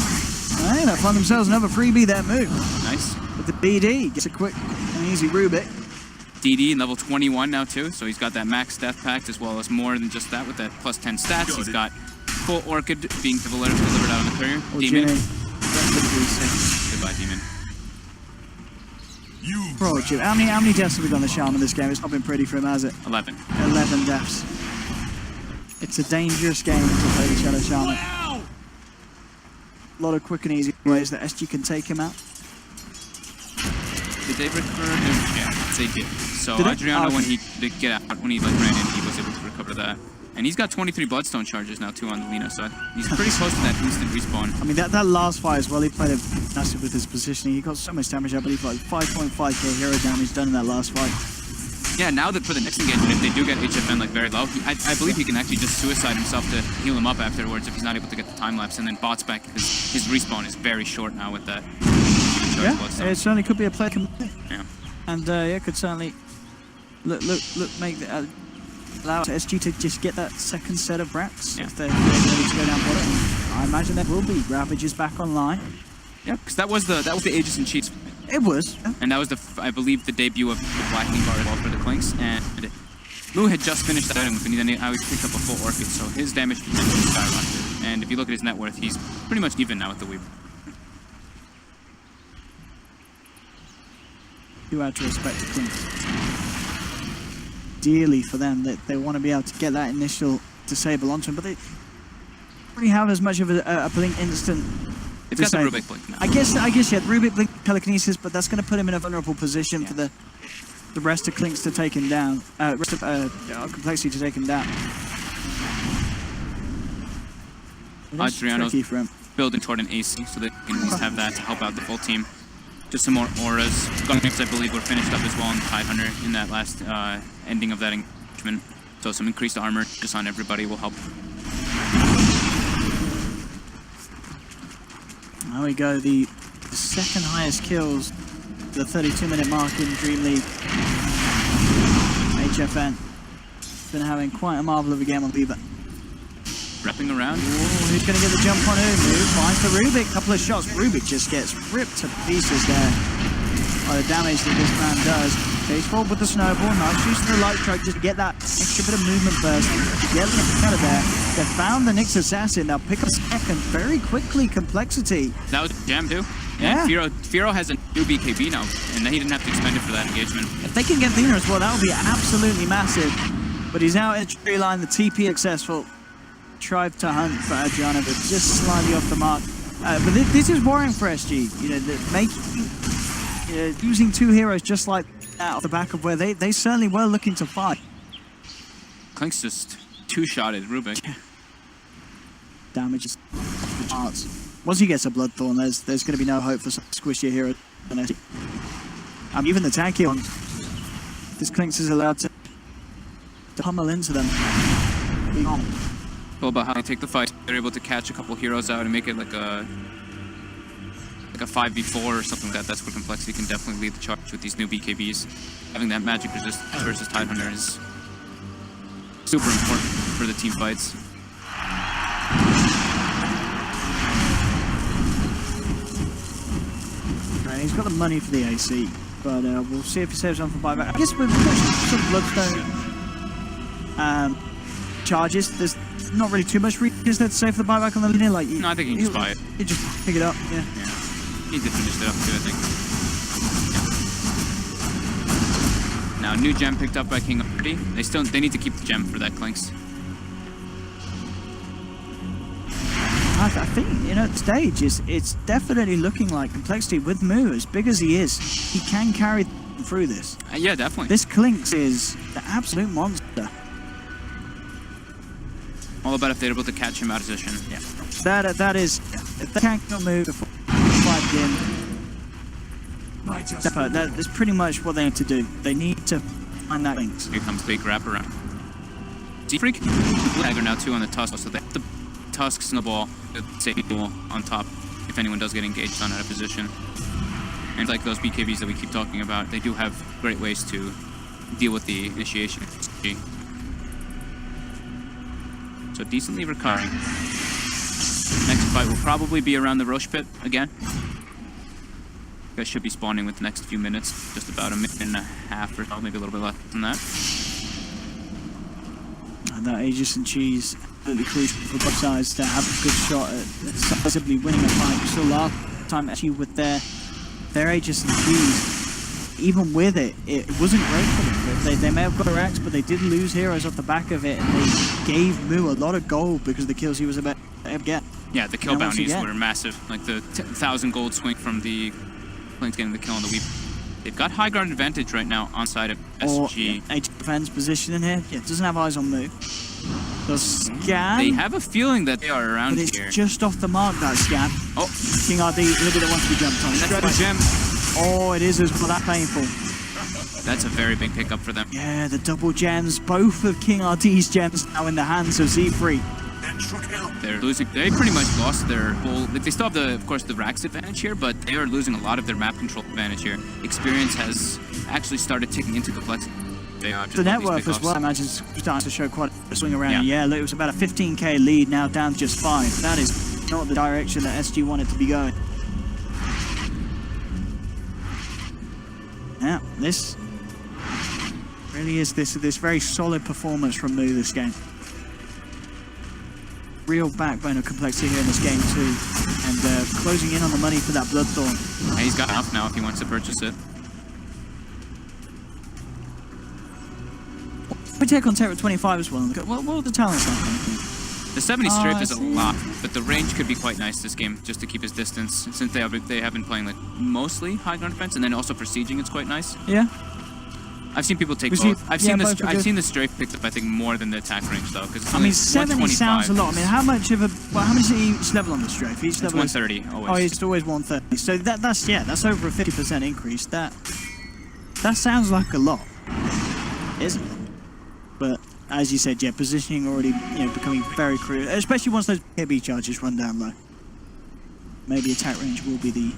Hey, they find themselves another freebie there, move. Nice. But the BD gets a quick and easy Rubik. DD in level 21 now too, so he's got that max death pact as well as more than just that with that plus 10 stats. He's got full Orchid being delivered out on the courier. Oh, Demon. Jimmy. Goodbye, Demon. Bro, Jim, how many deaths have we got on the Shaman this game? It's not been pretty for him, has it? 11. 11 deaths. It's a dangerous game to play the Shadow Shaman. A lot of quick and easy ways that SG can take him out. Did they recover? Yeah, they did. So Did it? Adriano, Oh, when he did get out, when he like ran in, he was able to recover that. And he's got 23 Bloodstone charges now too on the Lina, so he's pretty close to that instant respawn. I mean, that last fight as well, he played it massive with his positioning. He got so much damage, I believe, like 5.5k hero damage done in that last fight. Yeah, now that for the next engagement, if they do get HFN like very low, I believe he can actually just suicide himself to heal him up afterwards if he's not able to get the time lapse, and then bots back because his respawn is very short now with that. Yeah, Bloodstone. it certainly could be a play. Yeah. And yeah, could certainly make the, allow SG to just get that second set of brats if they're ready to go down bottom. I imagine there will be. Ravage is back online. Yeah, because that was the Aegis and Cheats. It was. Yeah. And that was I believe the debut of the Blackening Bar as well for the Clinks, and Moo had just finished that item, and then he picked up a full Orchid, so his damage potential skyrocketed. And if you look at his net worth, he's pretty much even now with the Weaver. You had to respect the Clinks. Dearly for them that they want to be able to get that initial disable onto him, but they don't really have as much of a blink instant. It's got the Rubik blink now. I guess yeah, Rubik blink telekinesis, but that's going to put him in a vulnerable position for the rest of Clinks to take him down. Rest of Complexity to take him down. Adriano's tricky for him. building toward an AC, so they can at least have that to help out the full team. Just some more auras. Gunnips, I believe, were finished up as well in the Tidehunter in that last ending of that engagement. So some increased armor just on everybody will help. There we go, the second highest kills, the 32-minute mark in DreamLeague. HFN. Been having quite a marvel of a game on Beaver. Wrapping around. Ooh, who's going to get the jump on who? Who finds the Rubik? Couple of shots. Rubik just gets ripped to pieces there by the damage that this man does. Chase forward with the snowball. Nice use of the light strike just to get that extra bit of movement burst. Get them out of there. They found the Nyx Assassin. Now pick up second very quickly. Complexity. That was a jam too. Yeah. And Firo has a new BKB now, and he didn't have to expend it for that engagement. If they can get Lina as well, that would be absolutely massive. But he's out in the tree line. The TP successful. Tried to hunt for Adriano, but just slightly off the mark. But this is worrying for SG. You know, using two heroes just like that off the back of where they certainly were looking to fight. Clink's just two-shotted Rubik. Damage is off the charts. Once he gets a Bloodthorn, there's going to be no hope for some squishier hero than SG. Even the tanky one, this Clinks is allowed to pummel into them. All about how they take the fight. They're able to catch a couple heroes out and make it like a 5v4 or something like that. That's where Complexity can definitely lead the charge with these new BKBs. Having that magic resist versus Tidehunter is super important for the team fights. Right, he's got the money for the AC, but we'll see if he saves on for buyback. I guess we've got some Bloodstone charges. There's not really too much reason to save for the buyback on the Lina. Like, No, I think he can just buy it. You just pick it up, yeah. He did finish it up too, I think. Yeah. Now, new gem picked up by King of Pretty. They need to keep the gem for that Clinks. I think, you know, at stage, it's definitely looking like Complexity with Moo, as big as he is, he can carry through this. Yeah, definitely. This Clinks is the absolute monster. All about if they're able to catch him out of position. Yeah. That is, if they can't kill Moo before the fight begins, that is pretty much what they need to do. They need to find that Clinks. Here comes big wraparound. Freak dagger now too on the tusk, so they have the tusk snowball, the safety tool on top if anyone does get engaged on out of position. And like those BKBs that we keep talking about, they do have great ways to deal with the initiation. SG. So decently recovering. Next fight will probably be around the Roche pit again. You guys should be spawning with the next few minutes. Just about a minute and a half or so, maybe a little bit less than that. And that Aegis and Cheese really crucial for both sides to have a good shot at decisively winning a fight. So last time actually with their Aegis and Cheese, even with it, it wasn't great for them. They may have got Rex, but they did lose heroes off the back of it, and they gave Moo a lot of gold because of the kills he was about to get. Yeah, the kill bounties were massive. Like the 1,000 gold swing from the planes getting the kill on the weep. They've got high ground advantage right now on side of SG. Or defense position in here. Yeah, doesn't have eyes on Moo. The scan. They have a feeling that they are around but it's here. just off the mark, that scan. Oh, King RD, a little bit that wants to be jumped on. that's the gem. Oh, it is as well. That's painful. That's a very big pickup for them. Yeah, the double gems. Both of King RD's gems now in the hands of Z3. They're losing. They pretty much lost their whole. They still have of course, the Rax advantage here, but they are losing a lot of their map control advantage here. Experience has actually started ticking into complexity. They are just The net worth as well, I imagine, is starting to show quite a swing around. Yeah. Yeah, look, it was about a 15k lead, now down to just 5. That is not the direction that SG wanted to be going. Yeah, this really is this very solid performance from Moo this game. Real backbone of complexity here in this game too, and closing in on the money for that Bloodthorn. And he's got enough now if he wants to purchase it. We take on Terra 25 as well. What are the talents like? I think? The 70 strafe I is a see. lot, but the range could be quite nice this game, just to keep his distance, since they have been playing like mostly high ground defense, and then also for sieging it's quite nice. Yeah. I've seen people take Was both. he- I've yeah, seen both the are I've good. seen the strafe picked up I think more than the attack range though, because I mean, 70 sounds a lot. I mean, how much of a how much is each level on the strafe? Each It's level is 130 always. Oh, it's always 130. So that's over a 50% increase. That sounds like a lot, isn't it? But as you said, yeah, positioning already becoming very crucial, especially once those KB charges run down low. Maybe attack range will be the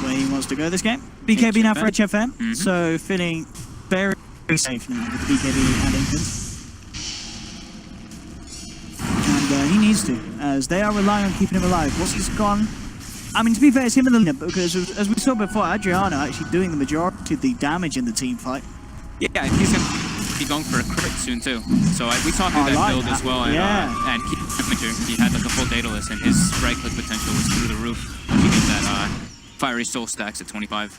way he wants to go this game. BKB now for HFM, so feeling very safe now with BKB and Infants. And he needs to, as they are relying on keeping him alive. What's this gone? I mean, to be fair, it's him in the lineup, because as we saw before, Adriano actually doing the majority of the damage in the team fight. Yeah, and he's going to be going for a crit soon too. So we saw through I that like build that. as well, and he had like a full Daedalus, and his right click potential was through the roof. He get that Fiery Soul stacks at 25,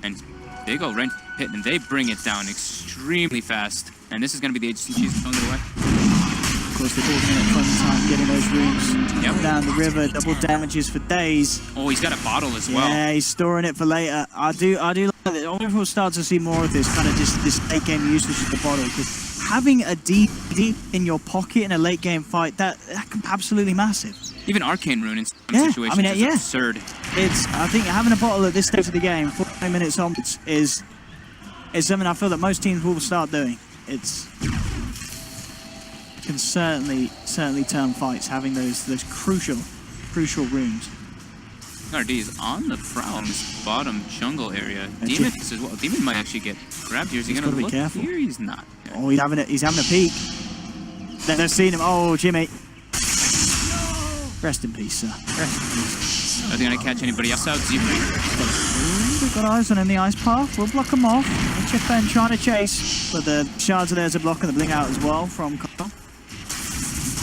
and they go right pit, and they bring it down extremely fast. And this is going to be the agency cheese going their way. Of course, they're talking at fun time getting those runes down the river, double damages for days. Oh, he's got a bottle as well. Yeah, he's storing it for later. I do like it. I wonder if we'll start to see more of this kind of just this late game usage of the bottle, because having a deep in your pocket in a late game fight, that can be absolutely massive. Even Arcane Rune in some Yeah, situations I mean, is yeah. absurd. I think having a bottle at this stage of the game, 40 minutes onwards, is something I feel that most teams will start doing. It's can certainly turn fights, having those crucial runes. RD is on the prowl in this bottom jungle area. Yeah, Demon is as well. Demon might actually get grabbed here. Is he He's going to gotta be look careful. here? He's not. Oh, he's having a peek. They're seeing him. Oh, Jimmy. Rest in peace, sir. Rest in peace. Are they going to catch anybody else out? Z3. We've got eyes on him, the ice path. We'll block him off. HFN trying to chase, but the shards are there to block and the blink out as well from Carl.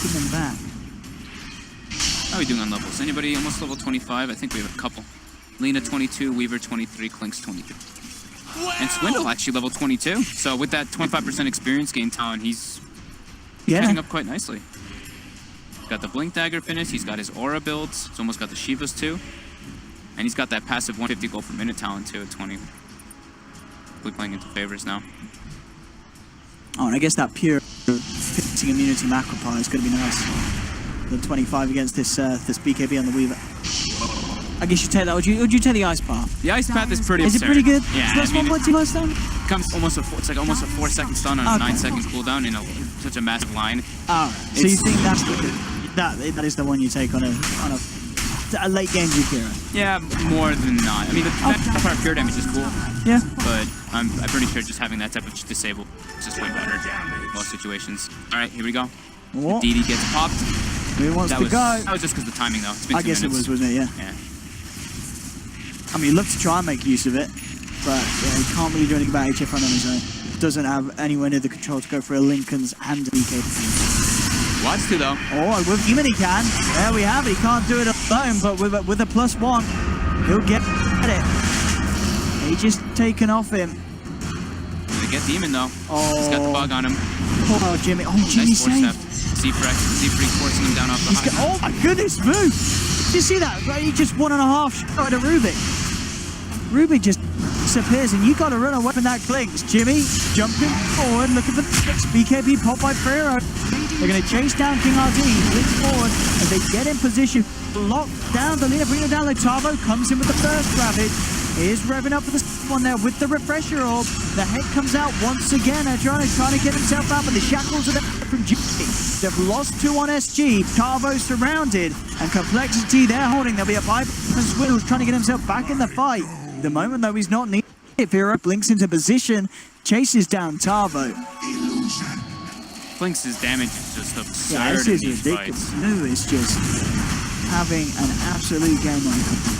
Give him back. How are we doing on levels? Anybody almost level 25? I think we have a couple. Lena 22, Weaver 23, Clinks 23. And Swindle actually level 22. So with that 25% experience gain talent, he's catching up quite nicely. Got the Blink Dagger finish, he's got his Aura builds, he's almost got the Shivas too. And he's got that passive 150 gold per minute talent too at 20. We're playing into favors now. Oh, and I guess that pure fixing immunity macro pie is going to be nice. The 25 against this BKB on the Weaver. I guess you take that. Would you take the ice path? The ice path is pretty Is it absurd. pretty good? Yeah, So that's 1.2 last time? Comes almost it's like almost a 4-second stun on a Okay. 9-second cooldown in such a massive line. Alright. So you think that's that is the one you take on a a late game Juke hero. Yeah, more than not. I mean, the part of pure damage is cool, Yeah. but I'm pretty sure just having that type of disable is just way better in most situations. All right, here we go. Oh, DD gets popped. who wants to go? That was just because of the timing, though. It's been I 2 guess minutes. it was, wasn't it? Yeah. Yeah. I mean, he'd love to try and make use of it, but yeah, he can't really do anything about HFN on his own. Doesn't have anywhere near the control to go for a Lincoln's and a DK. Wants to, though. Oh, and with Demon he can. There we have it. He can't do it alone, but with a +1, he'll get it. He just taken off him. They get Demon, though. Oh. He's got the bug on him. Oh, Jimmy. Oh, Jimmy Nice force saved. step. Z-Freak forcing him down off the high. Oh my goodness, move! Did you see that? Right, he just 1.5 shot at Rubik. Rubik just disappears, and you got to run away from that clinks. Jimmy jumping forward, looking for the clinks. BKB popped by Ferro. They're going to chase down King RD. Clinks forward as they get in position. Lock down the leader, bring him down. Tavo comes in with the first Ravage. Is revving up for the second one there with the refresher orb. The head comes out once again. Adriano's trying to get himself out, but the shackles are there from G. They've lost 2 on SG. Tavo surrounded, and CompLexity they're holding. There'll be a pipe and Swiddles trying to get himself back in the fight. The moment though he's not needed. Hero blinks into position, chases down Tavo. Blinks' damage is just absurd. Yeah, this in is these ridiculous. fights. Lou is just having an absolute game on him.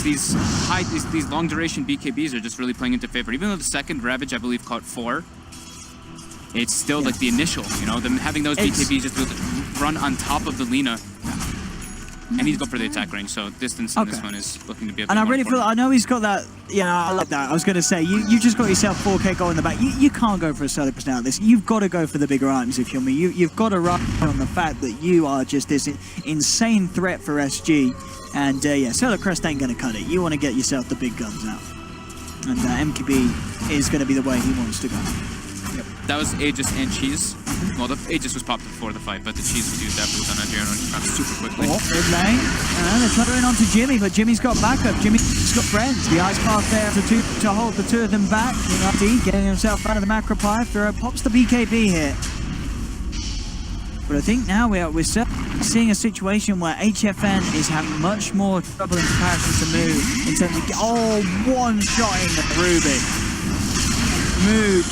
These long duration BKBs are just really playing into favor. Even though the second Ravage, I believe, caught 4, it's still like the initial, you know, them having those BKBs just be able to run on top of the Lina. And he's going for the attack range, so distance in this one is looking to be a bit And I more really feel, important. I know he's got that, yeah, I like that. I was going to say, you just got yourself 4K goal in the back. You can't go for a solo person out of this. You've got to go for the bigger items, if you me. You've got to run on the fact that you are just this insane threat for SG. And yeah, Solo Crest ain't going to cut it. You want to get yourself the big guns out. And MKB is going to be the way he wants to go. Yep. That was Aegis and Cheese. Well, the Aegis was popped before the fight, but the Cheese was used afterwards on Adriano super quickly. Oh, mid lane. And they're trying onto Jimmy, but Jimmy's got backup. Jimmy's got friends. The ice path there to hold the 2 of them back. RD getting himself out of the macro pipe. Throw pops the BKB here. But I think now we're seeing a situation where HFN is having much more trouble in comparison to Moo in terms of one shot in the Rubik. Moo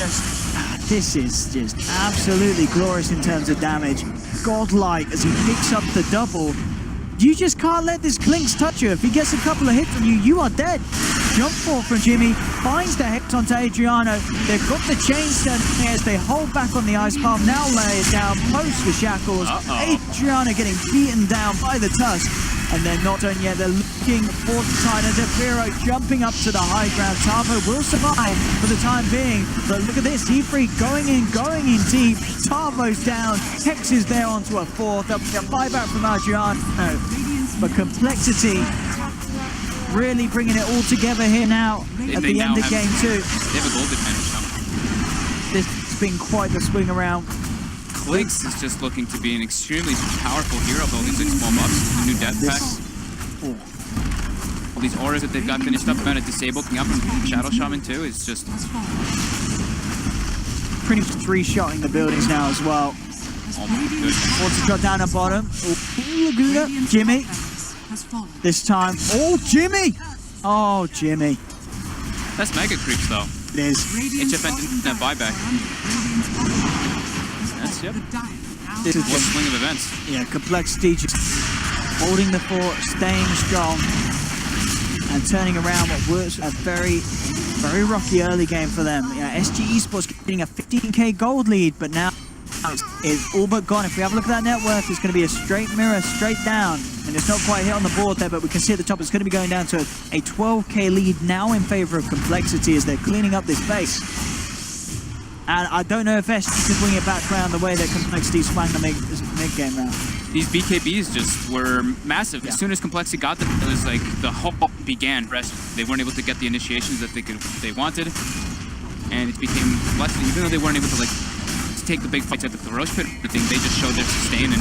this is just absolutely glorious in terms of damage. Godlike as he picks up the double. You just can't let this Clinks touch you. If he gets a couple of hits on you, you are dead. Jump ball from Jimmy, finds the hit onto Adriano. They've got the chain set as they hold back on the ice palm. Now lay it down, post the shackles. Adriano getting beaten down by the tusk. And they're not done yet. They're looking for the side as Zephyro jumping up to the high ground. Tavo will survive for the time being. But look at this. T3 going in deep. Tavo's down. Hex is there onto a 4th. There'll be a buyback from Adriano. But CompLexity really bringing it all together here now at the end of game 2. They have a gold advantage now. This has been quite the swing around. Clinks is just looking to be an extremely powerful hero with all these like, small buffs, the new death packs. All these auras that they've got finished up, about a disable coming up from Shadow Shaman too, is just... Pretty much 3-shotting the buildings now as well. Oh my goodness. Wants to drop down the bottom. Laguna. Jimmy. This time. Oh, Jimmy! Oh, Jimmy. That's mega creeps though. It is. HFN didn't have buyback. That's, yep. This is One swing of events. Yeah, CompLexity just holding the fort, staying strong, and turning around what was a very, very rocky early game for them. Yeah, SG Esports getting a 15k gold lead, but now it's all but gone. If we have a look at that net worth, it's going to be a straight mirror, straight down, and it's not quite hit on the board there, but we can see at the top it's going to be going down to a 12k lead now in favor of CompLexity as they're cleaning up this base. And I don't know if SG can bring it back around the way that CompLexity swung the mid-game round. These BKBs just were massive. Yeah. As soon as CompLexity got them, it was like the hope began. They weren't able to get the initiations that they wanted, and it became CompLexity. Even though they weren't able to like take the big fights at the Roche Pit, I think they just showed their sustain and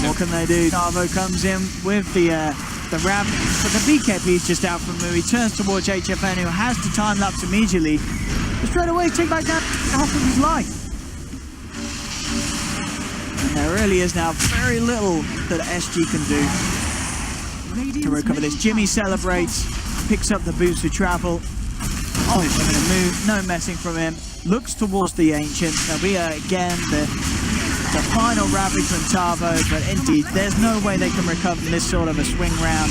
What can they do? Tavo comes in with the ram, but the BKB is just out from Mu. He turns towards HFN, who has to time lapse immediately. But straight away, take back down half of his life. there really is now very little that SG can do to recover this. Jimmy celebrates, picks up the boost to travel. Oh, he's going to move, no messing from him. Looks towards the Ancient. There'll be again the final Ravage from Tavo, but indeed, there's no way they can recover this sort of a swing round.